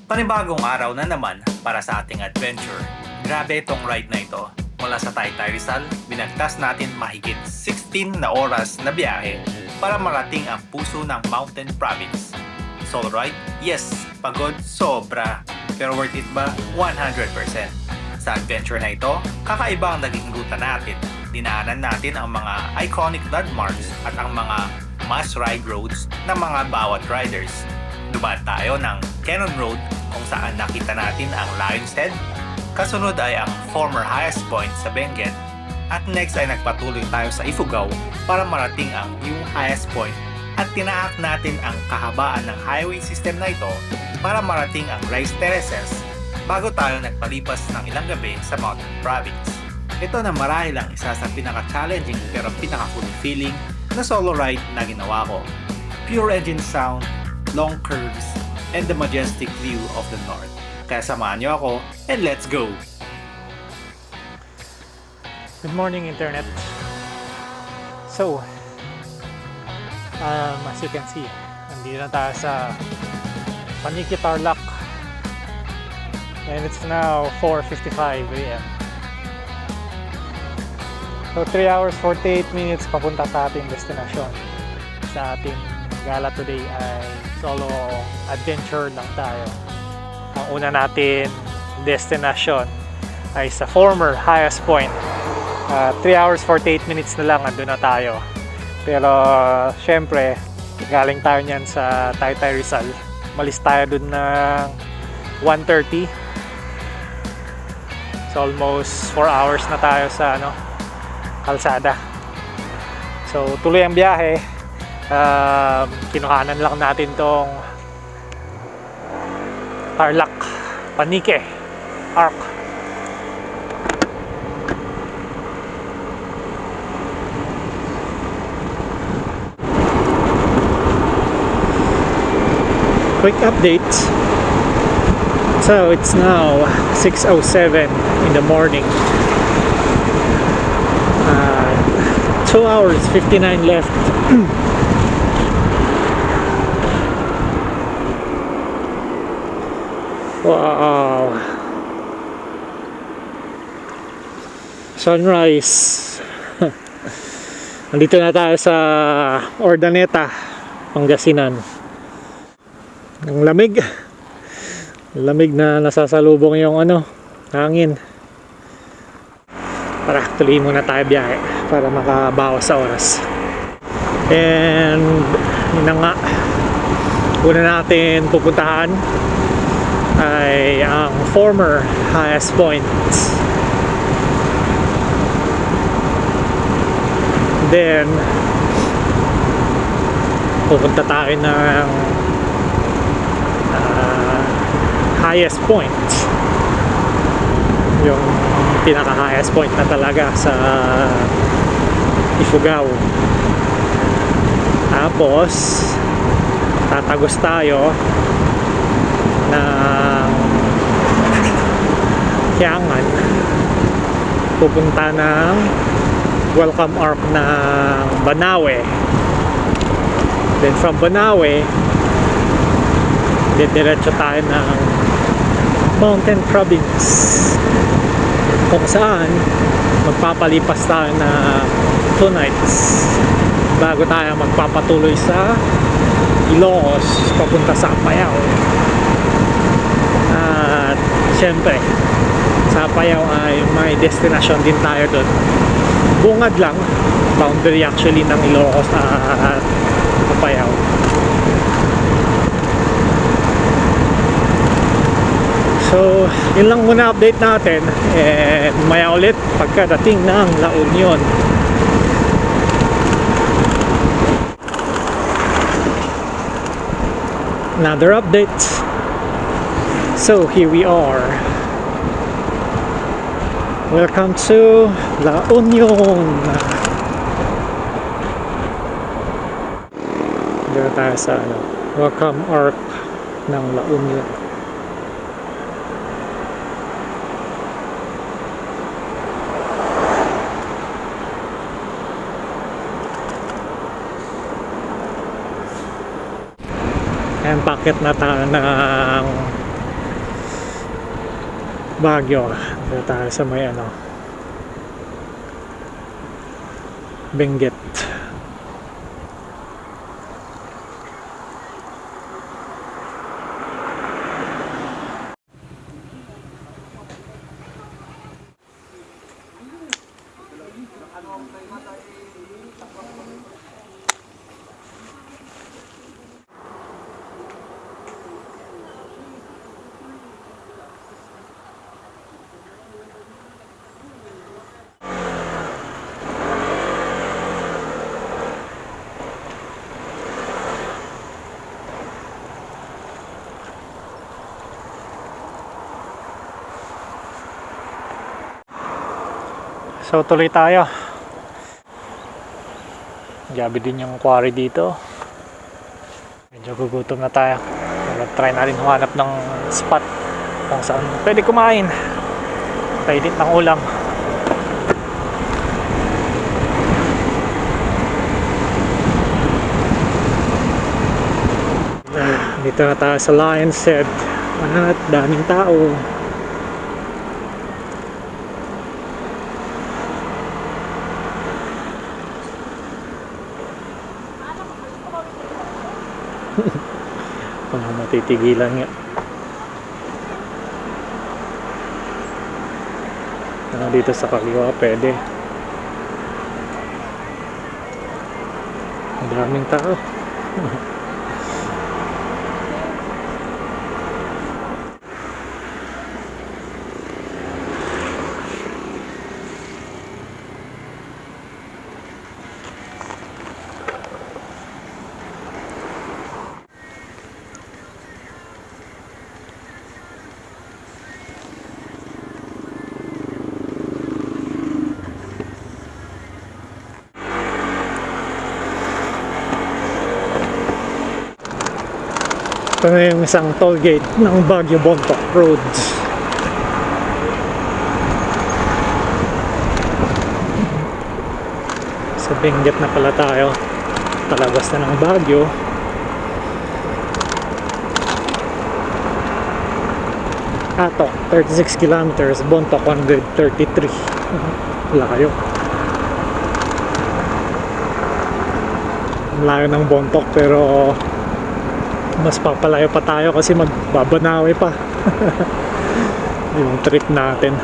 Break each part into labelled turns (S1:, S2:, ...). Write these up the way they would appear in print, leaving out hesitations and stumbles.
S1: Panibagong araw na naman para sa ating adventure. Grabe itong ride na ito. Mula sa Taytay Rizal, binagtas natin mahigit 16 na oras na biyahe para marating ang puso ng Mountain Province. Solo ride? Yes, pagod sobra. Pero worth it ba? 100%. Sa adventure na ito, kakaiba ang naging ruta natin. Dinaanan natin ang mga iconic landmarks at ang mga must-ride roads ng mga bawat riders. Dumaan tayo ng Cannon Road kung saan nakita natin ang Lion's Head. Kasunod ay ang former highest point sa Benguet. At next ay nagpatuloy tayo sa Ifugao para marating ang new highest point at tinaak natin ang kahabaan ng highway system na ito para marating ang Rice Terraces bago tayo nagpalipas ng ilang gabi sa Mountain Province. Ito na marahil ang isa sa pinaka-challenging pero pinaka-fulfilling na solo ride na ginawa ko. Pure engine sound, long curves, and the majestic view of the north. Kaya samahan niyo ako and let's go!
S2: Good morning, Internet. So, as you can see, nandito na tayo sa Panique, Tarlac, and it's now 4:55 a.m. So 3 hours 48 minutes papunta sa ating destination. Sa ating gala today ay solo adventure lang tayo. Ang una natin destination ay sa former highest point. 3 hours 48 minutes na lang andun na tayo. Pero syempre galing tayo niyan sa Taytay Rizal. Malis tayo dun ng 1:30. So almost 4 hours na tayo sa kalsada. So tuloy ang biyahe. Kinuhanan lang natin tong Tarlac Panique Arc. Quick update. So it's now 6:07 in the morning. 2 hours 59 left. Wow. Sunrise. Nandito na tayo sa Urdaneta, Pangasinan. Ang lamig. Lamig na nasasalubong yung hangin. Tara, tuloy muna tayo biyahe para makabawas sa oras. And yun na nga, una natin pupuntahan ay ang former highest point. Then pupunta tayo ng highest point, yung pinaka highest point na talaga sa Ifugao. Tapos tatagos tayo ng Kiangan, pupunta ng welcome arc ng Banawe. Then from Banawe diretso tayo ng Mountain Province, kung saan magpapalipas tayo na 2 nights bago tayo magpapatuloy sa Ilocos papunta sa Apayao. At syempre sa Apayao ay may destination din tayo doon. Bungad lang, boundary actually ng Ilocos at Apayao. So, yun lang muna update natin. And maya ulit pagkadating ng La Union. Another update. So, here we are. Welcome to La Union. Dito tayo sa welcome arc ng La Union. And packet na tayo ng Baguio. Dito tayo sa may Benguet. So tuloy tayo. Gabi din yung quarry dito. Medyo gugutom na tayo. Pero try natin humanap ng spot kung saan pwede kumain. Painit ng ulam. Dito na tayo sa Lion's Head. At daming tao. Kung matitigilan nga. Dito sa kaliwa pwede. Ang daming tao. Ito na yung isang toll gate ng Baguio Bontoc Road. Sa Benguet na pala tayo. Palabas na ng Baguio. Ato, 36 kilometers. Bontoc, 133. Layo. Layo ng Bontoc pero mas papalayo pa tayo kasi magbabanawi pa yung trip natin.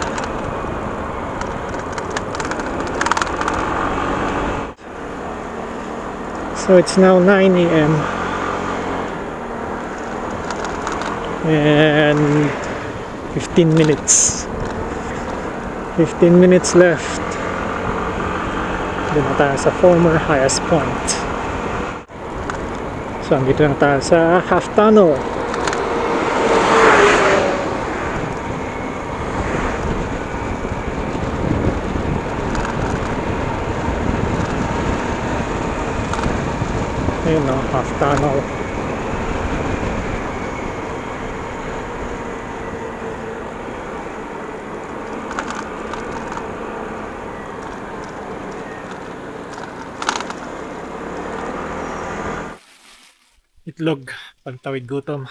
S2: So it's now 9 AM and 15 minutes left. Doon na tayo sa former highest point. So, andito na tayo sa half tunnel. Ayun o, half tunnel. Itlog, pantawid gutom.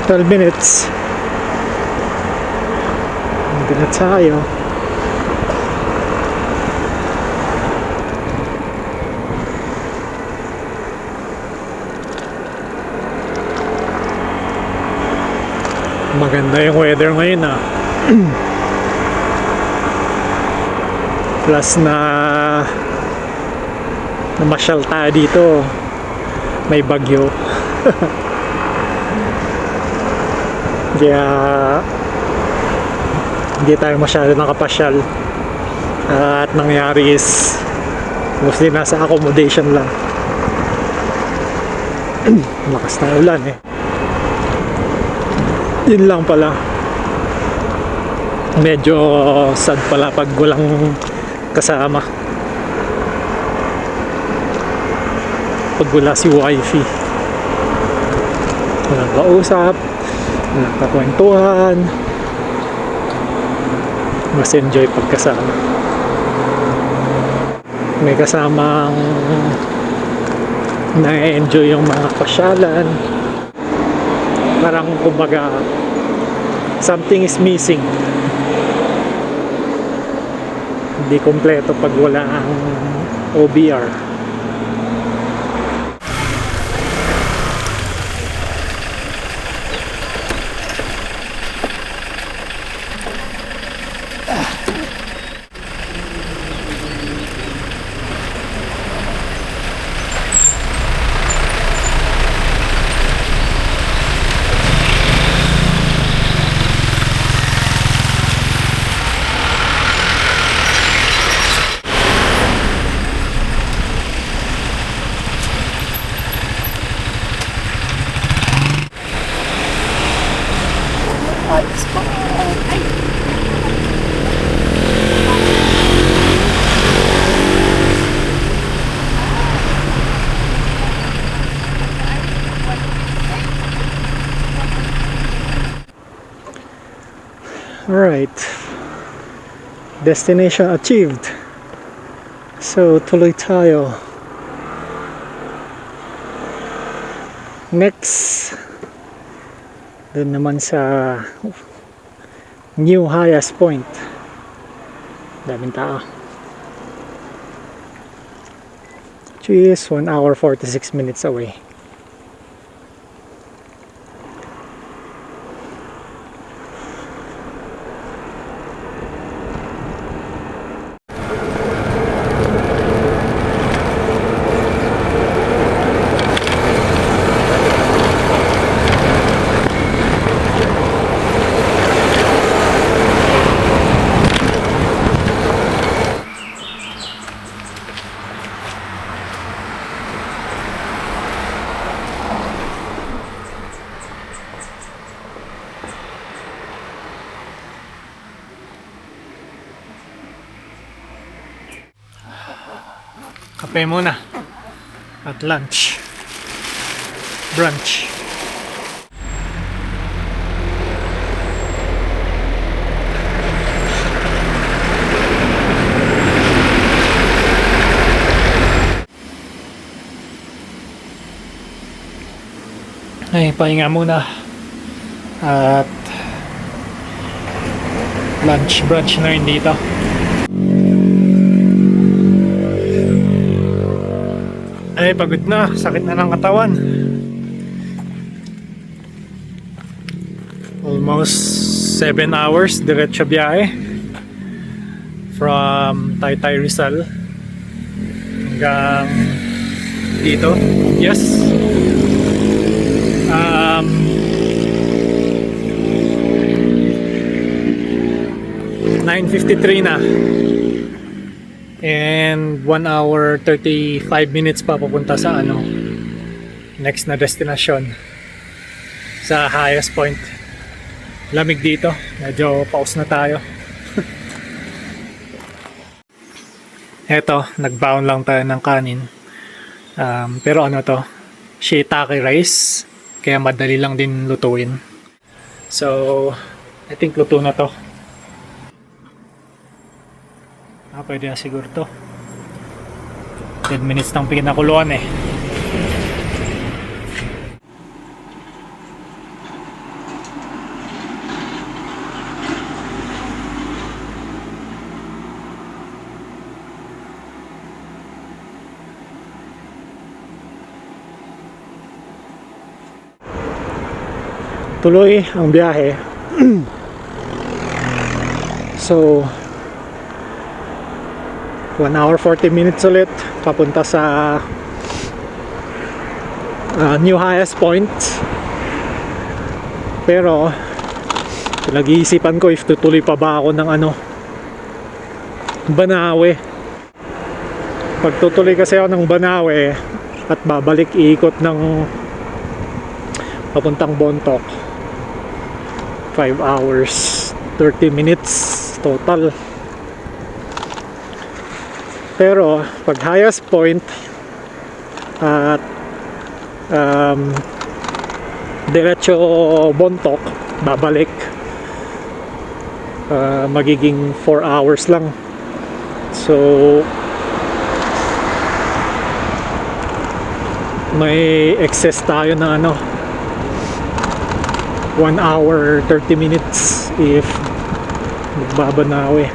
S2: "12 minutes. Hindi na tayo. Maganda yung weather ngayon Plus na namasyal tayo dito. May bagyo. Kaya hindi tayo masyado nakapasyal. At nangyari is mostly nasa accommodation lang. Lakas na ulan Yun lang pala. Medyo sad pala pag walang kasama. Pag wala si wifi. walang kausap, walang kakwentuhan, mas enjoy pagkasama. May kasamang na-enjoy yung mga pasyalan, parang kumbaga something is missing, hindi kompleto pag wala ang OBR. Alright, destination achieved. So tuloy tayo. Next, doon naman sa new highest point. Daming tao. Which is 1 hour 46 minutes away. Kape muna at lunch, brunch. Ay, pahinga muna at lunch, brunch na rin dito. Ay, pagod na. Sakit na ng katawan. Almost 7 hours diretso biyahe from Taytay Rizal hanggang dito. Yes. 9:53 na. And 1 hour 35 minutes pa papunta sa next na destination, sa highest point. Lamig dito, medyo pause na tayo. Eto, nagbaon lang tayo ng kanin, pero to, shiitake rice, kaya madali lang din lutuin. So I think luto na to. Pwede na siguro to. 10 minutes ng pinakuluan eh. Tuloy ang biyahe. So 1 hour 40 minutes ulit papunta sa new highest point. Pero pinag-iisipan ko if tutuloy pa ba ako ng Banawe. Pag tutuloy kasi ako ng Banawe at babalik iikot ng papuntang Bontoc, 5 hours 30 minutes total. Pero pag highest point at diretso Bontoc, babalik. Magiging 4 hours lang. So may excess tayo na 1 hour 30 minutes if magbabanawe.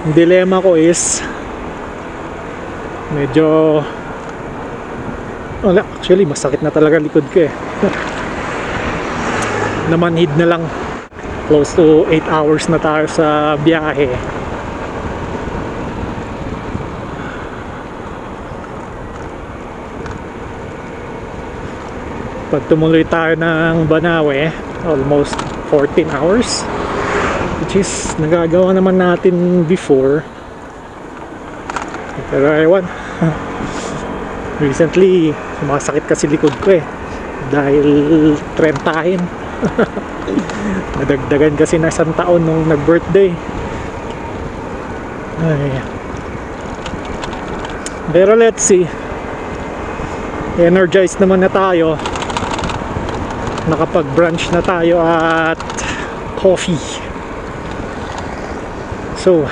S2: Ang dilemma ko is medyo actually masakit na talaga likod ko namanhid na lang. Close to 8 hours na tayo sa biyahe. Pag tumuloy tayo ng Banawe, almost 14 hours, which is nagagawa naman natin before. Pero ewan, recently sumasakit kasi likod ko dahil trentahin. Nadagdagan kasi na 1 taon nung nag-birthday. Ay. Pero let's see, energized naman na tayo. Nakapag-brunch na tayo at coffee. So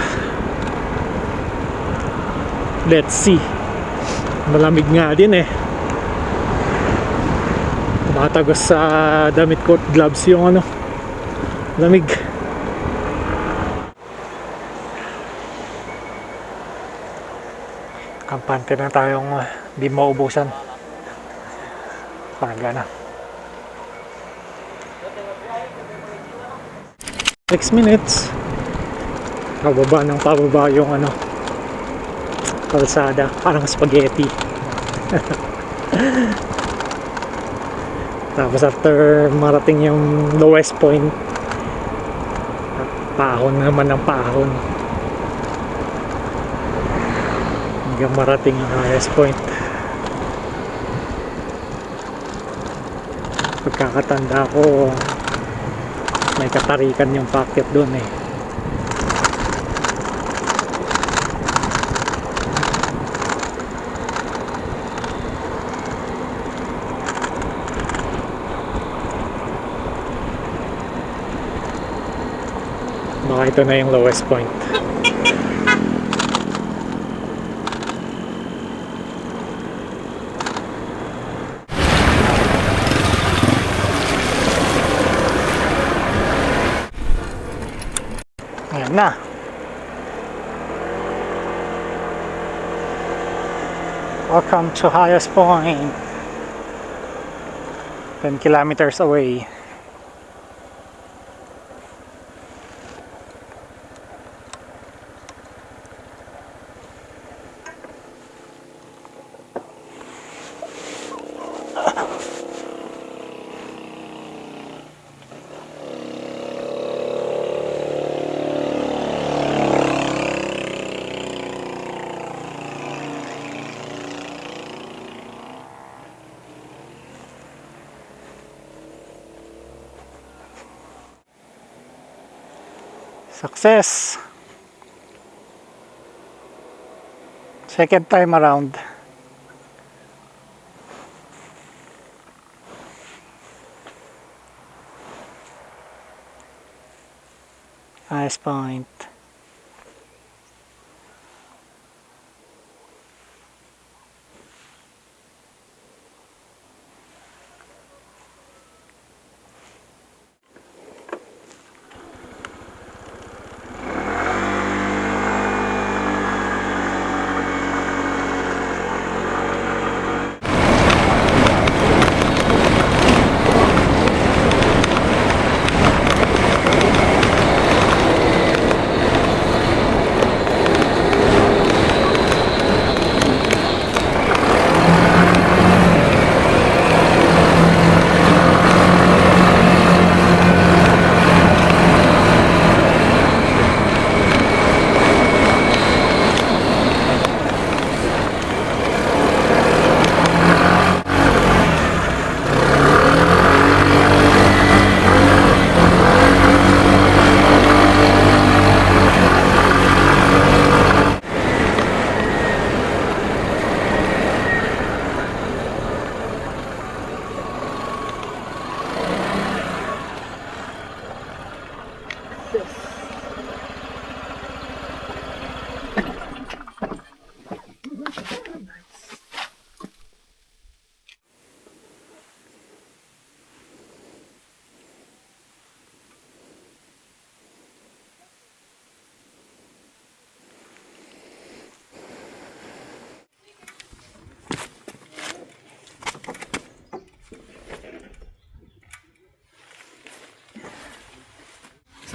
S2: let's see. Malamig nga din tumatagos sa damit ko at gloves yung lamig. Kampante na tayong di maubusan. Paga na. 6 minutes. Pababa ng pababa yung kalsada, parang spaghetti. Tapos after marating yung lowest point, pahon naman ng pahon hanggang marating yung highest point. Pagkakatanda ko, may katarikan yung paakyat doon Baka ito na yung lowest point. Ayan na. Welcome to highest point. 10 kilometers away. Success! Second time around. Highest point.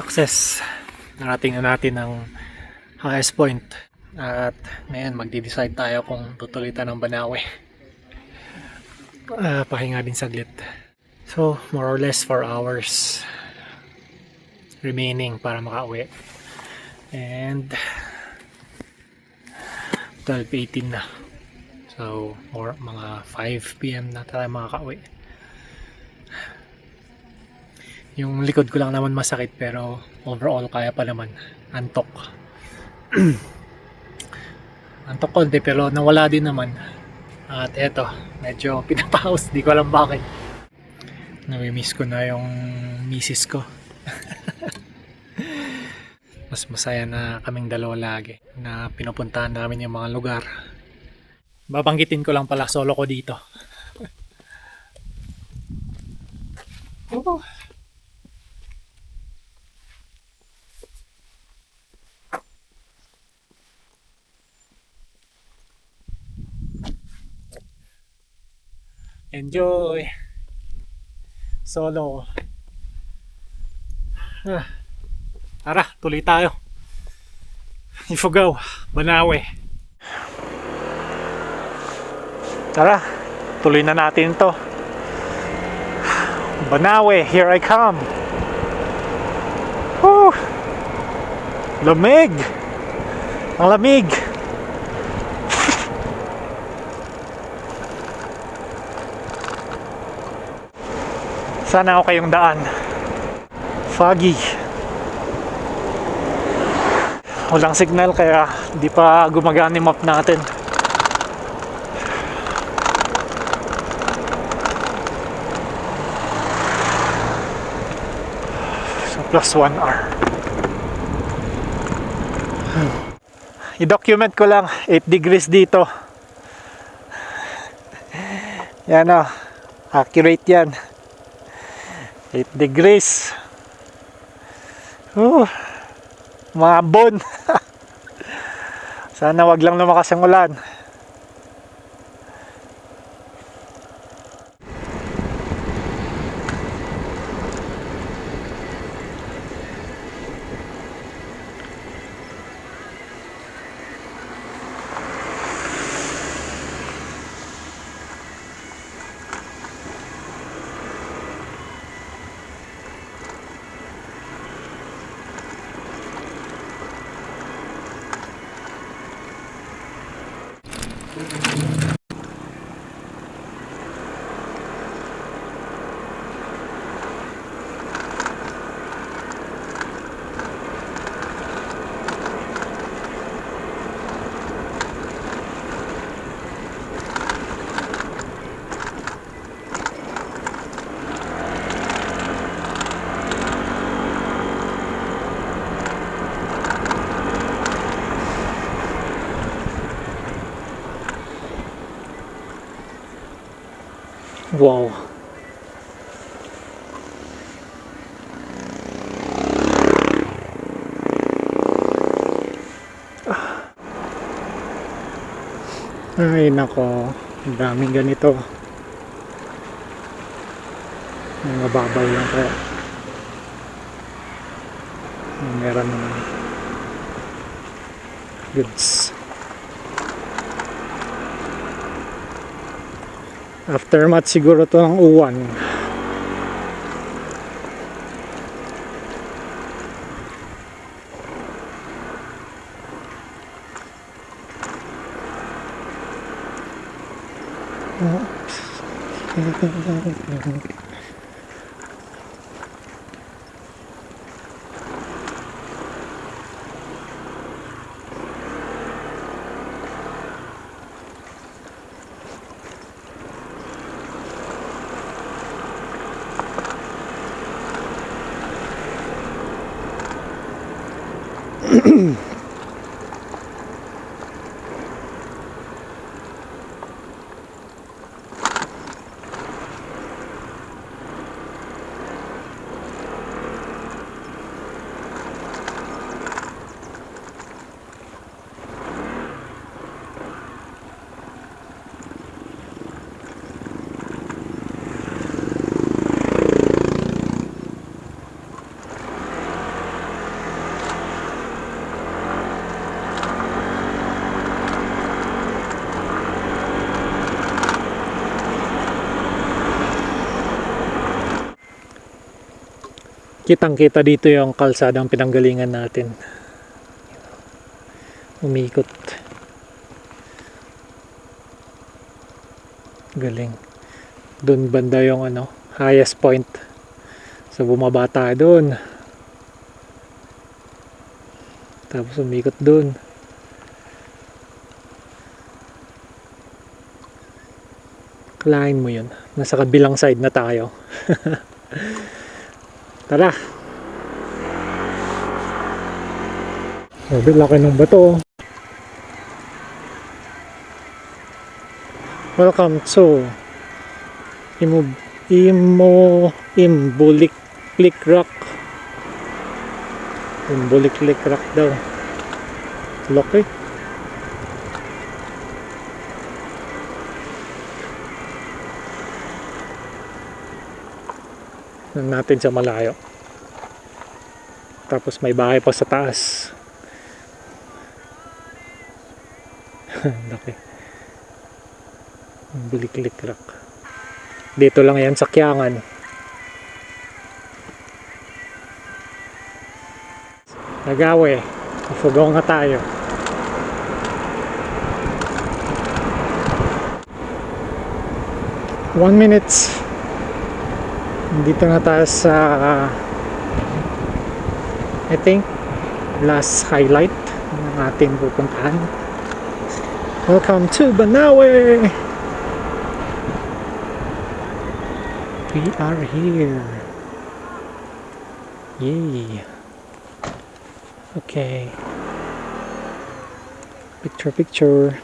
S2: success. Narating na natin ang highest point. At ngayon magde-decide tayo kung tutulitan ng Banawe. Pahinga din saglit. So more or less 4 hours remaining para makauwi. And 12:18 na. So mga 5 PM na tayo makakauwi. Yung likod ko lang naman masakit pero overall kaya pa naman. Antok. Antok konti pero nawala din naman. At eto, medyo pinapaus. Di ko alam bakit. Nami-miss ko na yung misis ko. Mas masaya na kaming dalawa lagi na pinupuntahan namin yung mga lugar. Babanggitin ko lang pala, solo ko dito. Oh. Enjoy. Solo. Tara, tuloy tayo. Ifugao, Banawe. Tara, tuloy na natin to. Banawe, here I come. Woo! Lamig. Ang lamig. Sana ako kayong daan. Foggy. Walang signal kaya di pa gumagana yung map natin. So plus 1 hour. I-document ko lang 8 degrees dito. Yan o. Accurate yan. 8 degrees. Mga bon. Sana wag lang lumakas ang ulan. Wow. Ay nako, daming ganito. Mga babaw lang kaya. Meron ng goods. Aftermath siguro to ng uwan. Kitang-kita dito yung kalsadang pinanggalingan natin. Umikot. Galing. Doon banda yung highest point. So bumaba tayo doon. Tapos umikot doon. Kalahin mo yun. Nasa kabilang side na tayo. Tara. Sabi, laki ng bato. Welcome to Imboliklik Rock. Imboliklik Rock daw. Laki. Natin sa malayo. Tapos may bahay pa sa taas. Laki. Buliklik Rock. Dito lang yan sa Kiangan. Nagawe. Fugaw nga tayo. One minutes. Dito na tayo sa I think last highlight ng ating pupuntahan. Welcome to Banawe! We are here. Yay! Okay. Picture.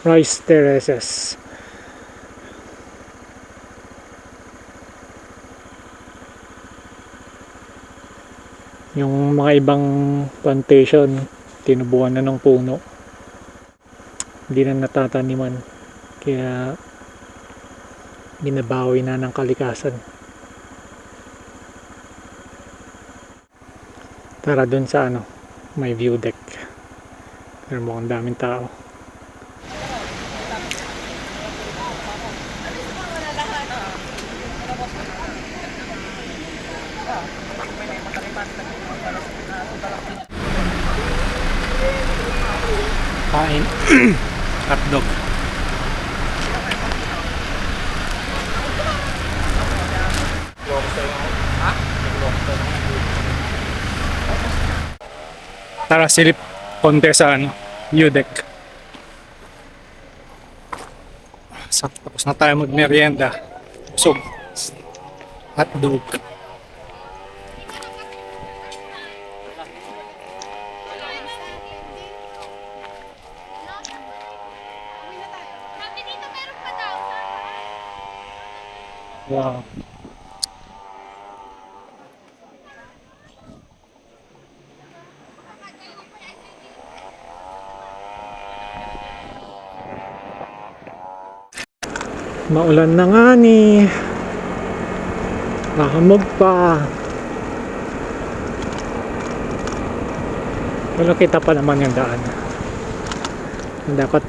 S2: Rice terraces. Yung mga ibang plantation tinubuan na ng puno, hindi na natataniman, kaya binabawi na ng kalikasan. Tara dun sa may view deck, pero mukhang daming tao. Kain. Hotdog. Tara, silip konti sa view deck. Tapos na tayo magmerienda. So, hotdog. Wow. Maulan na nga ni. Mahamog pa. Pero kita pa naman yung daan. Dapat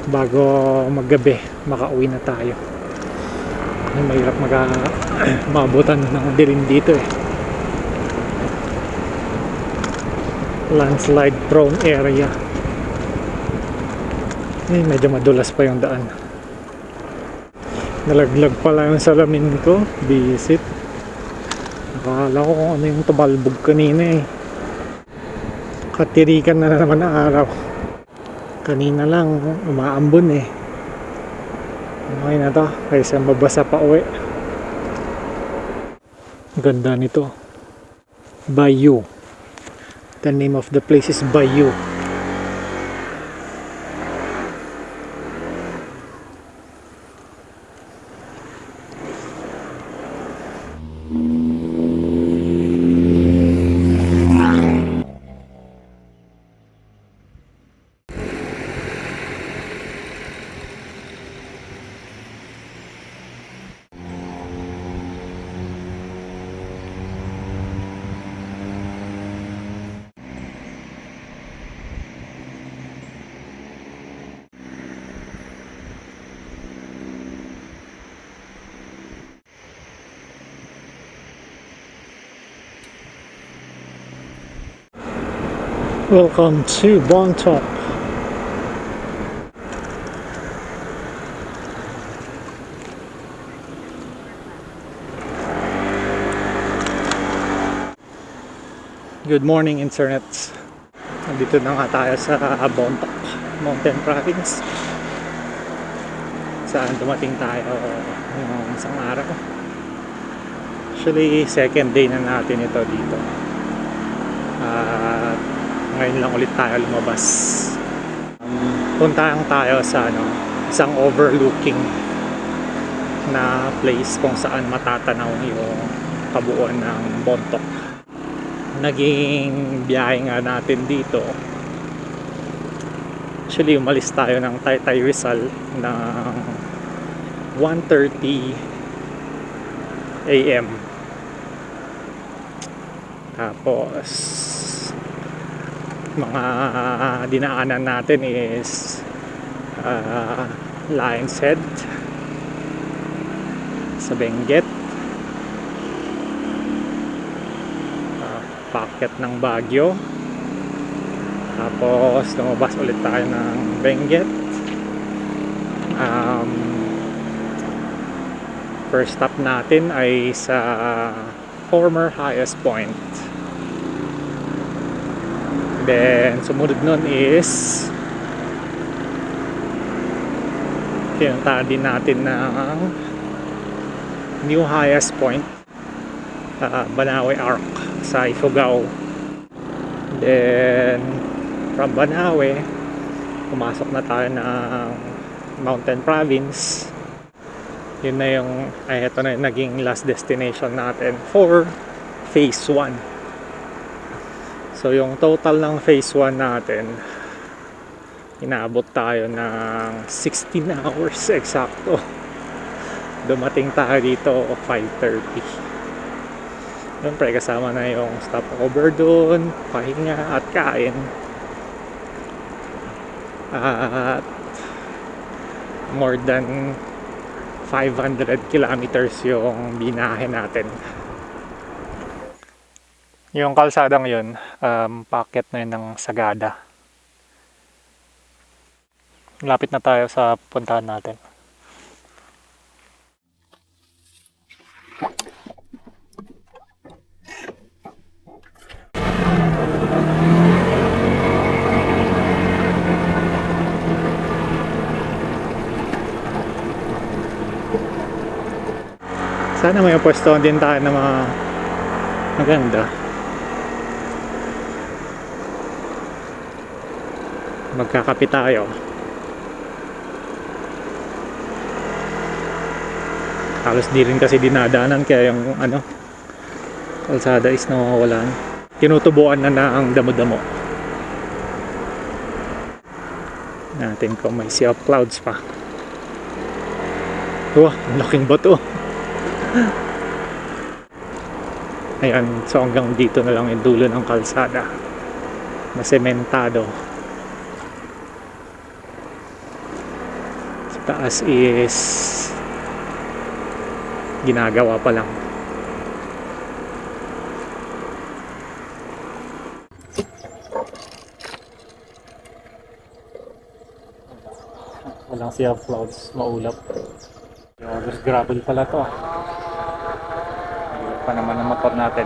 S2: bago maggabi makauwi na tayo. Mahirap maabutan ng dilim dito eh. Landslide prone area. Medyo madulas pa yung daan. Nalaglag pala yung salamin ko. Visit. Akala ko kung ano yung tumalbog kanina eh. Katirikan na naman ang araw. Kanina lang umaambon eh. Okay na to, kaysa mabasa pa uwi. Ganda nito. Bayou. The name of the place is Bayou. Welcome to Bontoc. Good morning, internet. Nandito na nga tayo sa Bontoc Mountain Province, saan dumating tayo ng isang araw. Actually, second day na natin ito dito. At ngayon lang ulit tayo lumabas. Puntahan tayo sa isang overlooking na place kung saan matatanaw yung kabuuan ng Bontoc. Naging biyahe nga natin dito. Actually, umalis tayo ng Taytay Rizal ng 1:30 AM. Tapos mga dinaanan natin is Lion's Head sa Benguet, Paakyat ng Baguio, tapos lumabas ulit tayo ng Benguet. First stop natin ay sa former highest point. Then sumunod nun is pinuntahan din natin ng new highest point, Banawe Arc sa Ifugao. Then from Banawe pumasok na tayo ng Mountain Province. Yun na yung ito na yung naging last destination natin for phase 1. So yung total ng phase 1 natin, inaabot tayo ng 16 hours eksakto. Dumating tayo dito 5:30. Siyempre kasama na yung stopover doon, pahinga at kain. At more than 500 kilometers yung binahe natin. Yung kalsadang yun, paakyat na yun ng Sagada. Lapit na tayo sa puntahan natin. Sana may pwesto din tayo na mga maganda. Magkakape tayo. Halos di rin kasi dinadaanan, kaya yung kalsada is nawawalan. Tinutubuan na ang damo-damo. Natin kung may sea of clouds pa. Wow, ang laking bato. Ayan, so hanggang dito na lang yung dulo ng kalsada na sementado. Sa taas is ginagawa pa lang. Walang sea of clouds, maulap. Yung gravel pala to. Pa naman ang motor natin.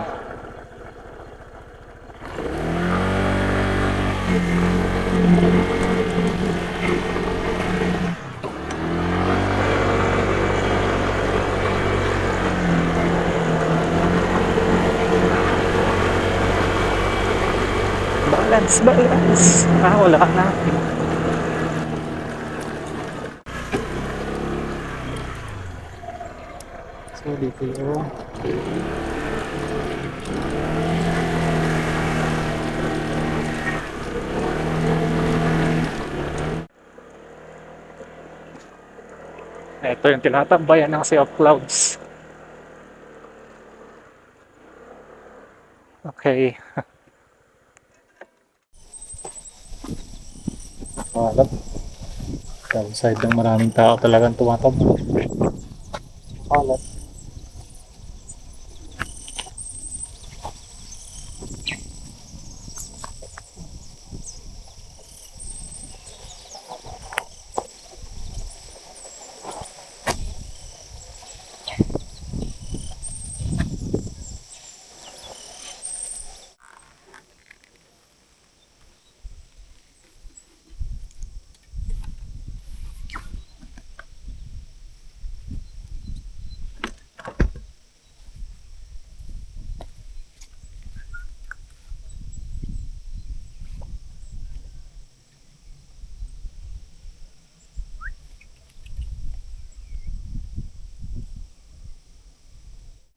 S2: Balance, balance. Ah, wala na. So, dito yung ito yung tinatambayan ng Sea of Clouds. Okay. Alam. Downside ng maraming tao talagang tumatambay. Alam.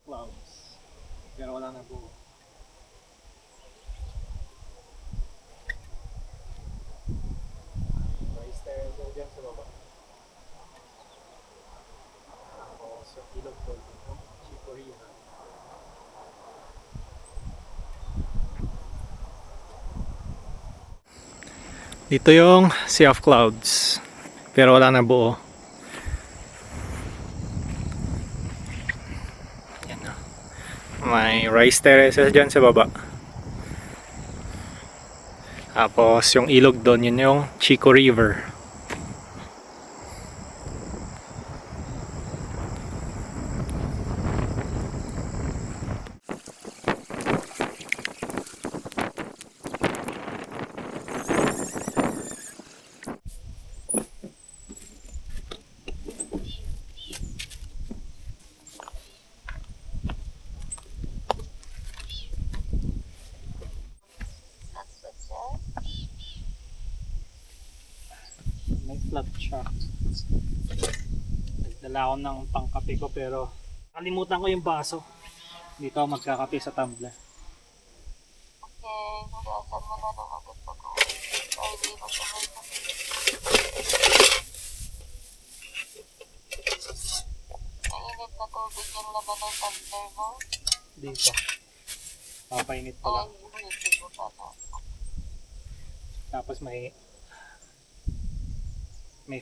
S2: Clouds. Pero wala na buo. Rice terrace dyan sa baba. Tapos yung ilog doon, Chico River. Dito yung Sea of Clouds. Pero wala na buo. Yan na. May rice terraces dyan sa baba. Tapos yung ilog doon, yun yung Chico River. May flat siya. Nagdala ako ng pangkape ko pero kalimutan ko yung baso. Dito ako magkakape sa tumbler.
S3: Okay, hugasan mo na ng agad pag-uwi. Ay, di ba siya may kape? Mainit na tubig yung laman ng tumbler mo.
S2: Dito. Papainit pa lang.
S3: Ay, hindi ko pa na.
S2: Tapos may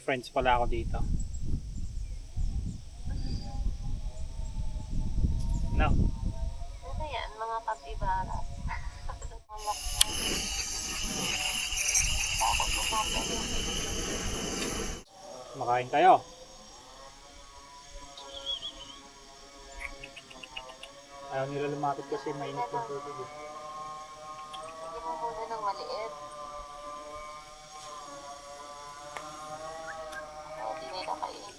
S2: friends pala ako dito. No.
S3: Ano yan, mga kapibara? Malak na. Takot umapin.
S2: Makain kayo. Ayaw nila lumapit kasi mainit yung tubig.
S3: Hindi mo muna ng maliit. Hindi nila kainin.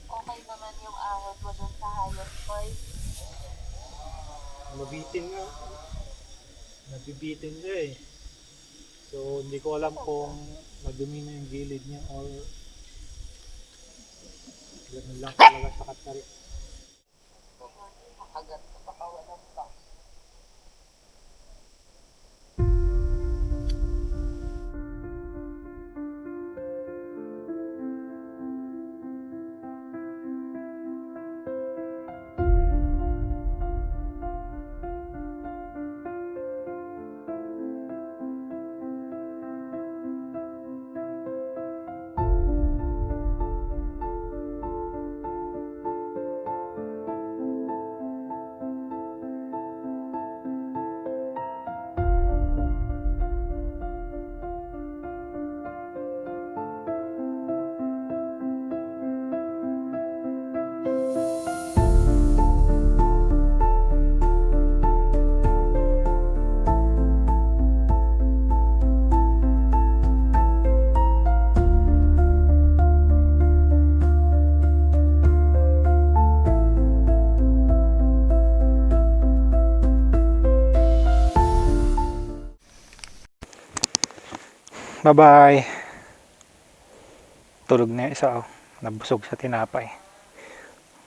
S3: Okay naman yung ahon mo dun sa highest point.
S2: Mabitin nga. Nabibitin siya eh. So hindi ko alam kung madumi na yung gilid niya or ganun lang talaga sa katarik.
S3: Nakagat sa pakawalan pa.
S2: Bye-bye. Tulog na yung isa, oh. Nabusog sa tinapay.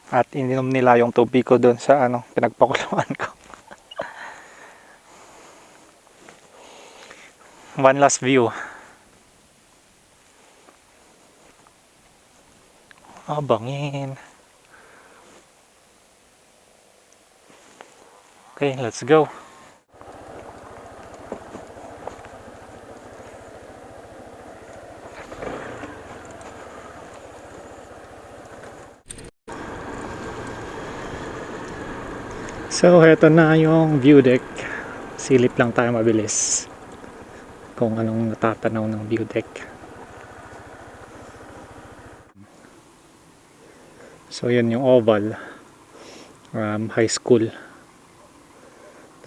S2: At ininom nila yung tubig ko doon sa pinagpakuluan ko. One last view. Bangin. Okay, let's go. So, heto na yung view deck. Silip lang tayo mabilis kung anong natatanaw ng view deck. So, yun yung oval. High school.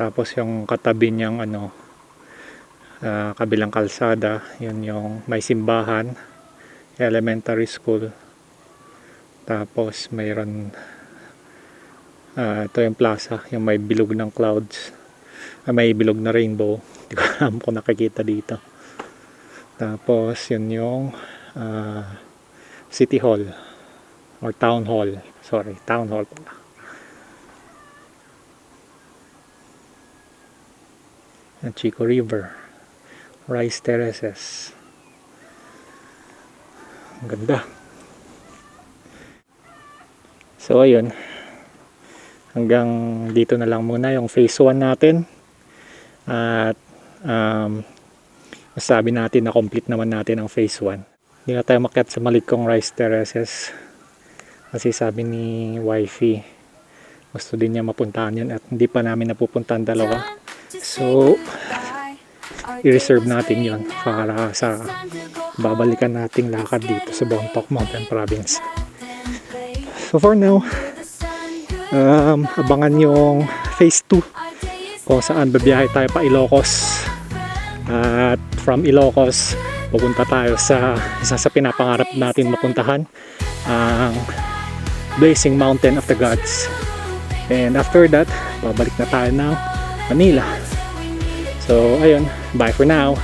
S2: Tapos yung katabi niyang kabilang kalsada, yun yung may simbahan, elementary school. Tapos mayroon ito yung plaza, yung may bilog ng clouds, may bilog na rainbow. Hindi ko alam kung nakikita dito. Tapos yun yung city hall or town hall. Sorry, town hall pala. Chico River, Rice Terraces. Ang ganda. So ayun, hanggang dito na lang muna yung phase 1 natin. At masabi natin na complete naman natin ang phase 1. Hindi na tayo makyat sa malikong Rice Terraces kasi sabi ni wifey gusto din niya mapuntahan yun at hindi pa namin napupuntahan dalawa. So, i-reserve natin yon para sa babalikan nating lakad dito sa Bontoc Mountain Province. So for now, abangan yung phase 2 kung saan babiyahe tayo pa Ilocos. At from Ilocos, pupunta tayo sa isa sa pinapangarap natin mapuntahan, ang Blazing Mountain of the Gods. And after that, babalik na tayo ng Manila. So, ayun. Bye for now.